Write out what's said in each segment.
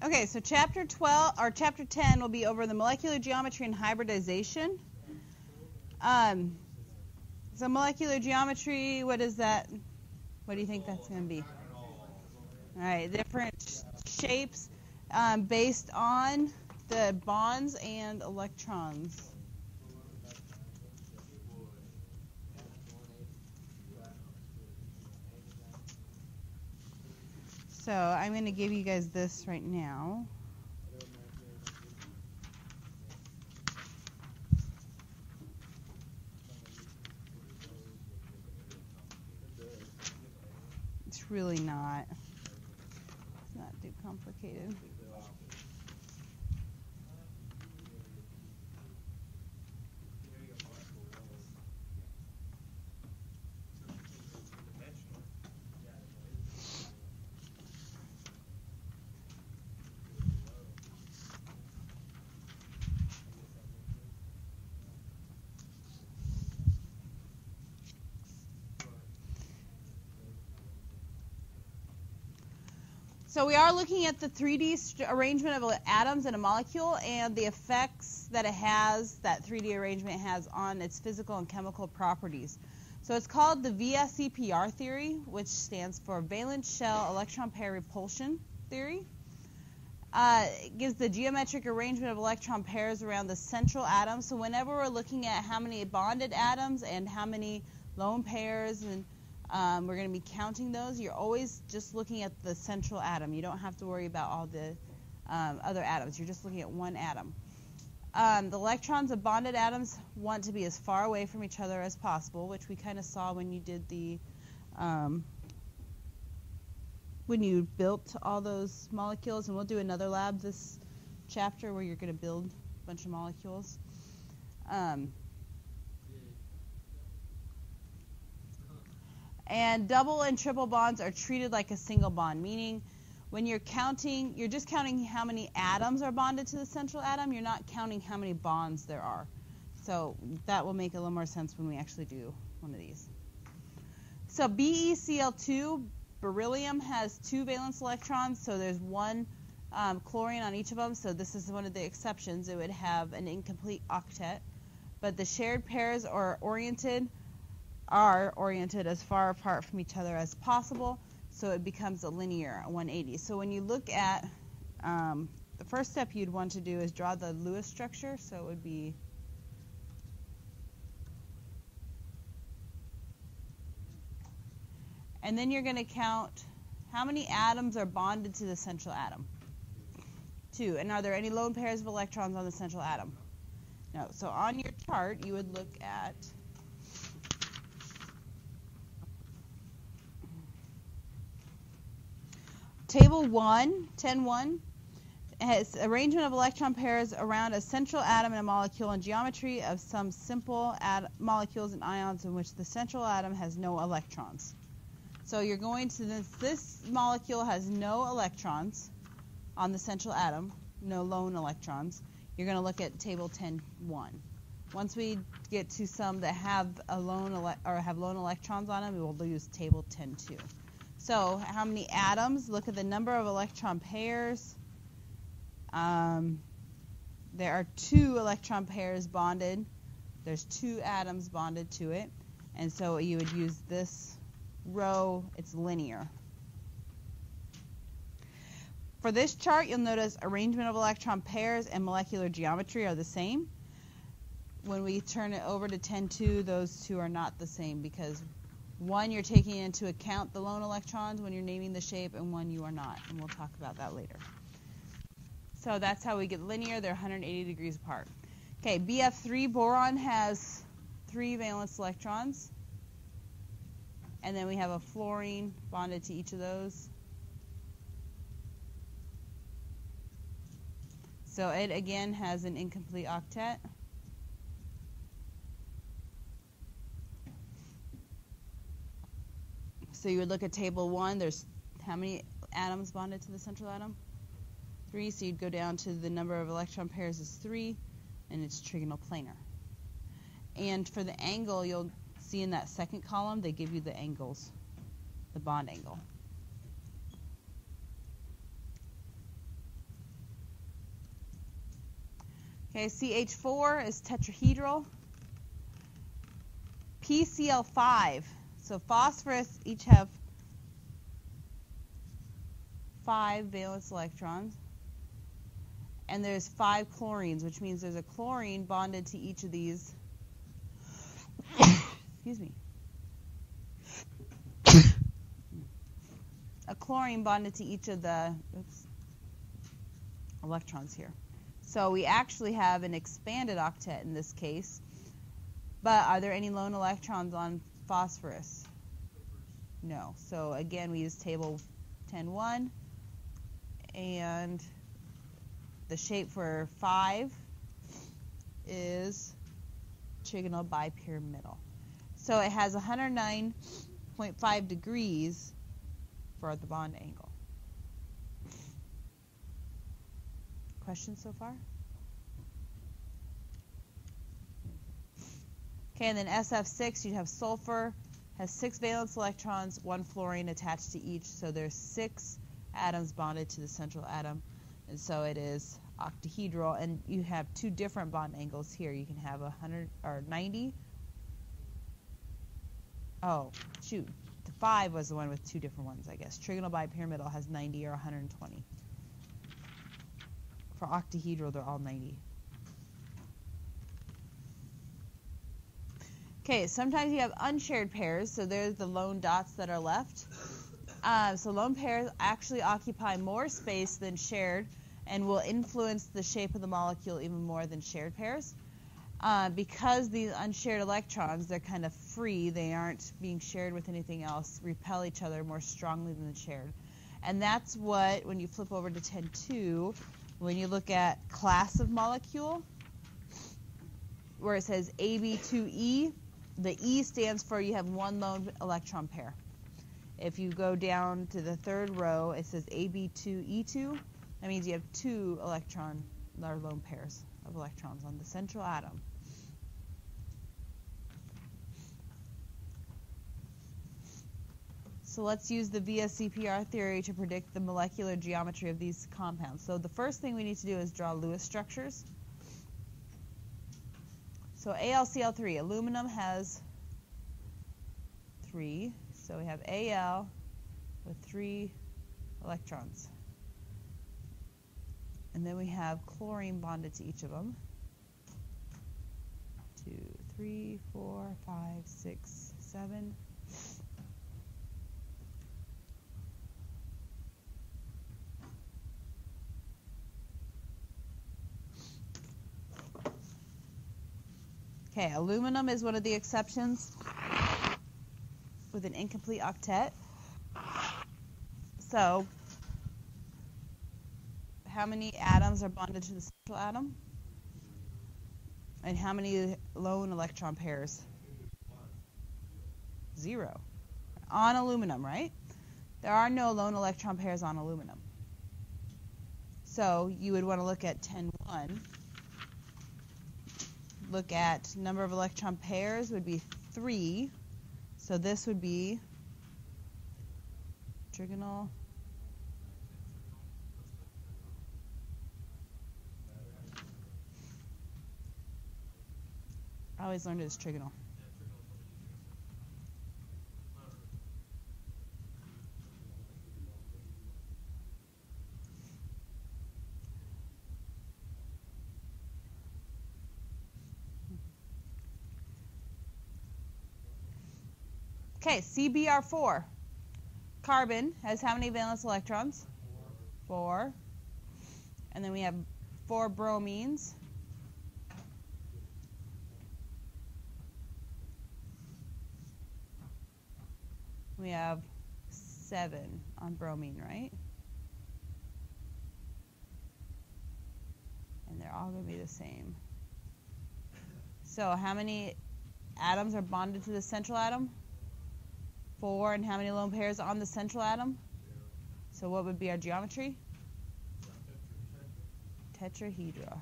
Okay, so chapter 12 or chapter 10 will be over the molecular geometry and hybridization. So molecular geometry, what is that? What do you think that's going to be? All right, different shapes based on the bonds and electrons. So I'm going to give you guys this right now. It's really not. It's not too complicated. So we are looking at the 3D arrangement of atoms in a molecule and the effects that it has, that 3D arrangement has on its physical and chemical properties. So it's called the VSEPR theory, which stands for valence shell electron pair repulsion theory. It gives the geometric arrangement of electron pairs around the central atom. So whenever we're looking at how many bonded atoms and how many lone pairs, and we're going to be counting those, you're always just looking at the central atom. You don't have to worry about all the other atoms. You're just looking at one atom. The electrons of bonded atoms want to be as far away from each other as possible, which we kind of saw when you did the when you built all those molecules. And we'll do another lab this chapter where you're going to build a bunch of molecules. And double and triple bonds are treated like a single bond, meaning when you're counting, you're just counting how many atoms are bonded to the central atom. You're not counting how many bonds there are. So that will make a little more sense when we actually do one of these. So BeCl2, beryllium, has 2 valence electrons, so there's 1 chlorine on each of them. So this is one of the exceptions. It would have an incomplete octet. But the shared pairs are oriented as far apart from each other as possible, so it becomes a linear 180. So when you look at the first step you'd want to do is draw the Lewis structure. So it would be and then you're going to count how many atoms are bonded to the central atom. 2. And are there any lone pairs of electrons on the central atom? No. So on your chart you would look at Table 1, 10.1, has arrangement of electron pairs around a central atom in a molecule and geometry of some simple molecules and ions in which the central atom has no electrons. So you're going to, this molecule has no electrons on the central atom, no lone electrons. You're going to look at table 10.1. Once we get to some that have a lone electrons on them, we will use table 10.2. So how many atoms? Look at the number of electron pairs. There are 2 electron pairs bonded. There's 2 atoms bonded to it. And so you would use this row. It's linear. For this chart, you'll notice arrangement of electron pairs and molecular geometry are the same. When we turn it over to 10.2, those 2 are not the same because 1, you're taking into account the lone electrons when you're naming the shape, and 1 you are not, and we'll talk about that later. So that's how we get linear. They're 180 degrees apart. Okay, BF3, boron, has 3 valence electrons, and then we have a fluorine bonded to each of those. So it, again, has an incomplete octet. So you would look at table 1. There's how many atoms bonded to the central atom? 3. So you'd go down to the number of electron pairs is 3, and it's trigonal planar. And for the angle, you'll see in that second column, they give you the angles, the bond angle. Okay, CH4 is tetrahedral. PCl5. So phosphorus each have 5 valence electrons. And there's 5 chlorines, which means there's a chlorine bonded to each of these. Excuse me. A chlorine bonded to each of the electrons here. So we actually have an expanded octet in this case. But are there any lone electrons on phosphorus? No. So again, we use table 10.1. And the shape for 5 is trigonal bipyramidal. So it has 109.5 degrees for the bond angle. Questions so far? Okay, and then SF6, you'd have sulfur, has 6 valence electrons, 1 fluorine attached to each, so there's 6 atoms bonded to the central atom, and so it is octahedral, and you have 2 different bond angles here. You can have 100 or 90. Oh, shoot. The 5 was the one with 2 different ones, I guess. Trigonal bipyramidal has 90 or 120. For octahedral, they're all 90. Okay, sometimes you have unshared pairs, so there's the lone dots that are left. So lone pairs actually occupy more space than shared and will influence the shape of the molecule even more than shared pairs. Because these unshared electrons, they're kind of free, they aren't being shared with anything else, repel each other more strongly than the shared. And that's what, when you flip over to 10.2, when you look at class of molecule, where it says AB2E, the E stands for you have 1 lone electron pair. If you go down to the 3rd row, it says AB2E2. That means you have 2 electron or lone pairs of electrons on the central atom. So let's use the VSEPR theory to predict the molecular geometry of these compounds. So the first thing we need to do is draw Lewis structures. So AlCl3, aluminum has 3. So we have Al with 3 electrons. And then we have chlorine bonded to each of them. 2, 3, 4, 5, 6, 7. Okay, aluminum is one of the exceptions with an incomplete octet. So, how many atoms are bonded to the central atom? And how many lone electron pairs? 0. On aluminum, right? There are no lone electron pairs on aluminum. So, you would want to look at 10.1. Look at number of electron pairs would be 3. So this would be trigonal. I always learned it as trigonal. Okay, CBr4. Carbon has how many valence electrons? 4. And then we have 4 bromines. We have 7 on bromine, right? And they're all going to be the same. So how many atoms are bonded to the central atom? 4. And how many lone pairs on the central atom? 0. So what would be our geometry? Tetrahedra.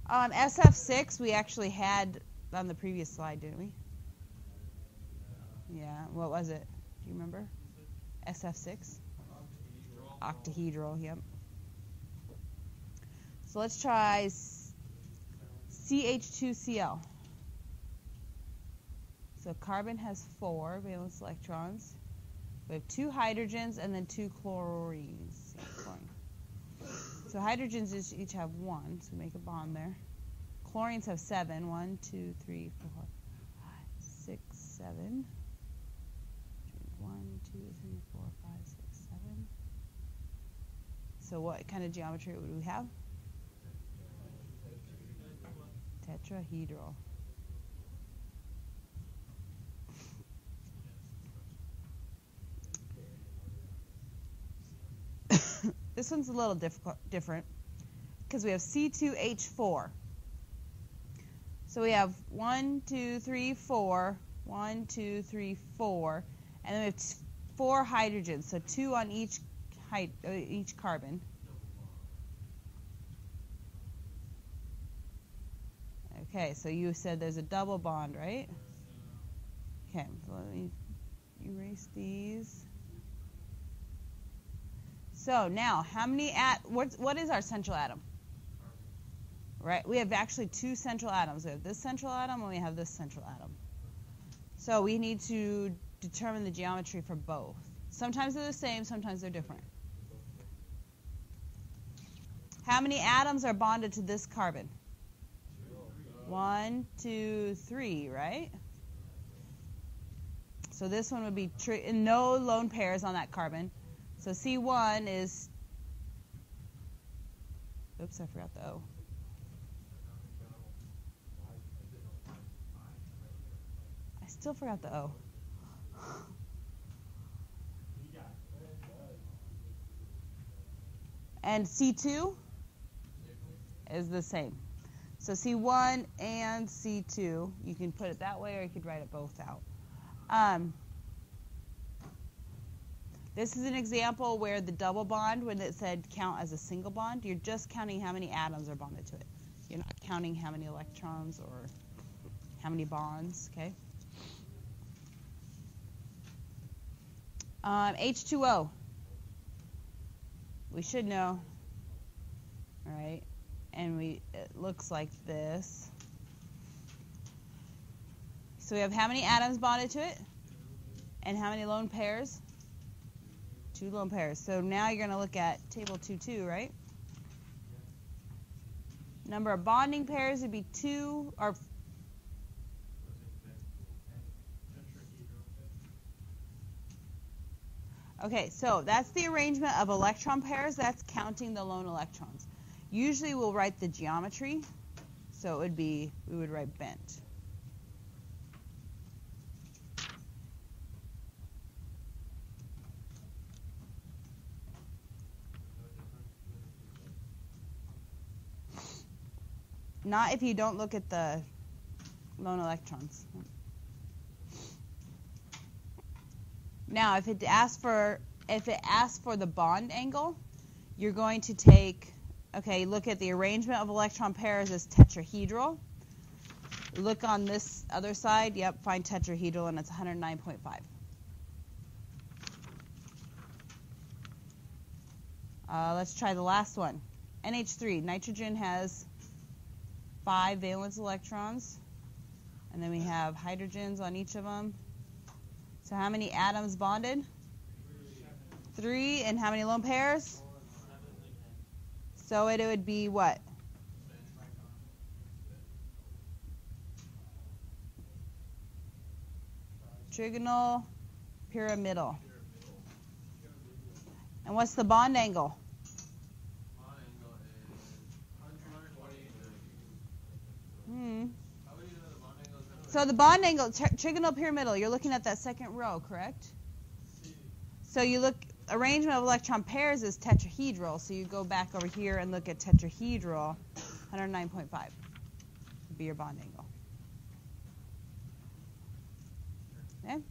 SF6 we actually had on the previous slide, didn't we? Yeah, what was it? Do you remember? SF6? Octahedral, yep. So let's try CH2Cl. So carbon has 4 valence electrons. We have 2 hydrogens and then 2 chlorines. So hydrogens each have 1, so we make a bond there. Chlorines have 7. 1, 2, 3, 4, 5, 6, 7. 1, 2, 3, 4, 5, 6, 7. So what kind of geometry would we have? Tetrahedral. This one's a little different because we have C2H4. So we have 1, 2, 3, 4, 1, 2, 3, 4, and then we have 4 hydrogens, so 2 on each carbon. Okay, so you said there's a double bond, right? Okay, so let me erase these. So now, how many what is our central atom? Right, we have actually 2 central atoms. We have this central atom and we have this central atom. So we need to determine the geometry for both. Sometimes they're the same, sometimes they're different. How many atoms are bonded to this carbon? 1, 2, 3, right? So this one would be no lone pairs on that carbon. So C1 is, oops, I forgot the O. I still forgot the O. And C2 is the same. So C1 and C2, you can put it that way or you could write it both out. This is an example where the double bond, when it said count as a single bond, you're just counting how many atoms are bonded to it. You're not counting how many electrons or how many bonds, okay? H2O. We should know, all right? And it looks like this. So we have how many atoms bonded to it? And how many lone pairs? 2 lone pairs. So now you're going to look at table 2.2, right? Number of bonding pairs would be 2 or okay, so that's the arrangement of electron pairs. That's counting the lone electrons. Usually we'll write the geometry. So it would be, we would write bent. Not if you don't look at the lone electrons. Now, if it asks for the bond angle, you're going to take, okay, look at the arrangement of electron pairs as tetrahedral. Look on this other side, yep, find tetrahedral, and it's 109.5. Let's try the last one. NH3, nitrogen has 5 valence electrons, and then we have hydrogens on each of them. So how many atoms bonded? 3, and how many lone pairs? So it would be what? Trigonal pyramidal. And what's the bond angle? So the bond angle, trigonal pyramidal, you're looking at that second row, correct? So you look, arrangement of electron pairs is tetrahedral, so you go back over here and look at tetrahedral, 109.5 would be your bond angle. Okay?